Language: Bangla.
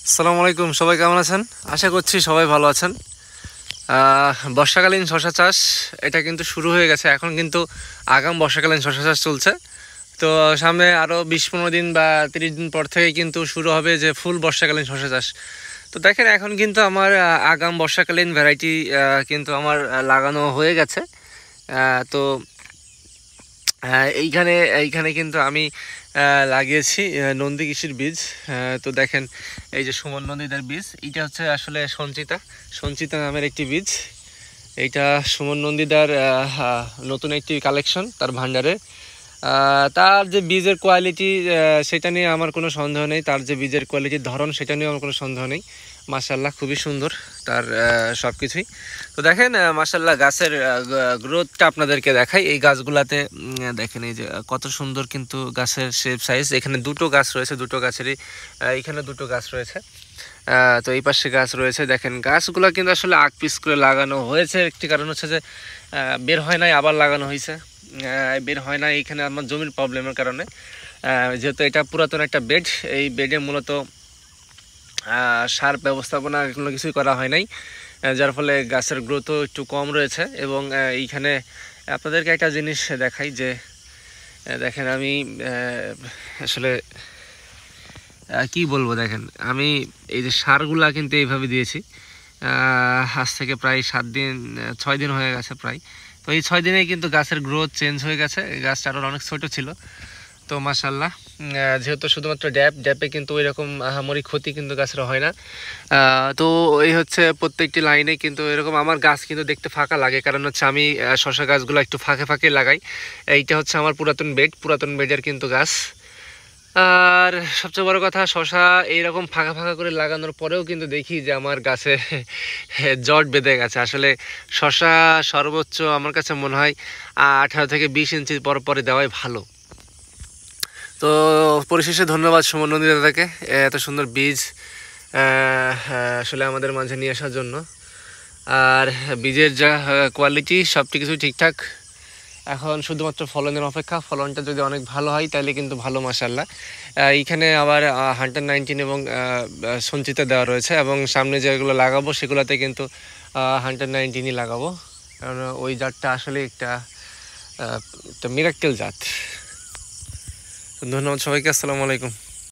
আসসালামু আলাইকুম, সবাই কেমন আছেন? আশা করছি সবাই ভালো আছেন। বর্ষাকালীন শশা চাষ এটা কিন্তু শুরু হয়ে গেছে। এখন কিন্তু আগাম বর্ষাকালীন শশা চাষ চলছে। তো সামনে আরও 20-15 দিন বা 30 দিন পর থেকে কিন্তু শুরু হবে যে ফুল বর্ষাকালীন শশা চাষ। তো দেখেন এখন কিন্তু আমার আগাম বর্ষাকালীন ভ্যারাইটি কিন্তু আমার লাগানো হয়ে গেছে। তো এইখানে এইখানে কিন্তু আমি লাগিয়েছি নন্দী কৃষির বীজ। তো দেখেন এই যে সুমন নন্দীদার বীজ, এইটা হচ্ছে আসলে সঞ্চিতা সঞ্চিতা নামের একটি বীজ। এইটা সুমন নন্দীদার নতুন একটি কালেকশন তার ভান্ডারে। তার যে বীজের কোয়ালিটি সেটা নিয়ে আমার কোনো সন্দেহ নেই, তার যে বীজের কোয়ালিটির ধরন সেটা নিয়ে আমার কোনো সন্দেহ নেই। মাশাআল্লাহ খুবই সুন্দর তার সব কিছুই। তো দেখেন মাশাআল্লাহ গাছের গ্রোথটা আপনাদেরকে দেখাই। এই গাছগুলাতে দেখেন এই যে কত সুন্দর কিন্তু গাছের শেপ সাইজ। এখানে দুটো গাছ রয়েছে, দুটো গাছেরই এখানে দুটো গাছ রয়েছে। তো এই পাশে গাছ রয়েছে। দেখেন গাছগুলো কিন্তু আসলে আগ পিস করে লাগানো হয়েছে। একটি কারণ হচ্ছে যে বের হয় নাই, আবার লাগানো হয়েছে। বের হয় না এইখানে আমার জমির প্রবলেমের কারণে। যেহেতু এটা পুরাতন একটা বেড, এই বেডে মূলত সার ব্যবস্থাপনা কোনো কিছুই করা হয় নাই, যার ফলে গাছের গ্রোথও একটু কম রয়েছে। এবং এইখানে আপনাদেরকে একটা জিনিস দেখাই যে দেখেন আমি আসলে কি বলবো, দেখেন আমি এই যে সারগুলা কিন্তু এইভাবে দিয়েছি। আজ থেকে প্রায় 6 দিন হয়ে গেছে প্রায়। তো এই 6 দিনে কিন্তু গাছের গ্রোথ চেঞ্জ হয়ে গেছে। গাছটা আরও অনেক ছোট ছিল। তো মাশাআল্লাহ যেহেতু শুধুমাত্র ড্যাপে কিন্তু ওই রকম আহামরি ক্ষতি কিন্তু গাছের হয় না। তো এই হচ্ছে প্রত্যেকটি লাইনে কিন্তু এরকম আমার গাছ কিন্তু দেখতে ফাঁকা লাগে, কারণ হচ্ছে আমি শশা গাছগুলো একটু ফাঁকে ফাঁকে লাগাই। এইটা হচ্ছে আমার পুরাতন বেডের কিন্তু গাছ। আর সবচেয়ে বড় কথা, শশা এইরকম ফাঁকা ফাঁকা করে লাগানোর পরেও কিন্তু দেখি যে আমার গাছে জট বেঁধে গেছে। আসলে শশা সর্বোচ্চ আমার কাছে মনে হয় 18 থেকে 20 ইঞ্চি পর পরে দেওয়াই ভালো। তো পরিশেষে ধন্যবাদ সুমন নন্দী দাদাকে এত সুন্দর বীজ আসলে আমাদের মাঝে নিয়ে আসার জন্য। আর বীজের যা কোয়ালিটি সব কিছুই ঠিকঠাক। এখন শুধুমাত্র ফলনের অপেক্ষা। ফলনটা যদি অনেক ভালো হয় তাহলে কিন্তু ভালো, মাশাআল্লাহ। এইখানে আবার 119 এবং সঞ্চিতা দেওয়া রয়েছে, এবং সামনে যেগুলো লাগাবো সেগুলোতে কিন্তু 119ই লাগাবো, কারণ ওই জাতটা আসলে একটা মিরাক্কেল জাত। ধন্যবাদ সবাইকে, আসসালামু আলাইকুম।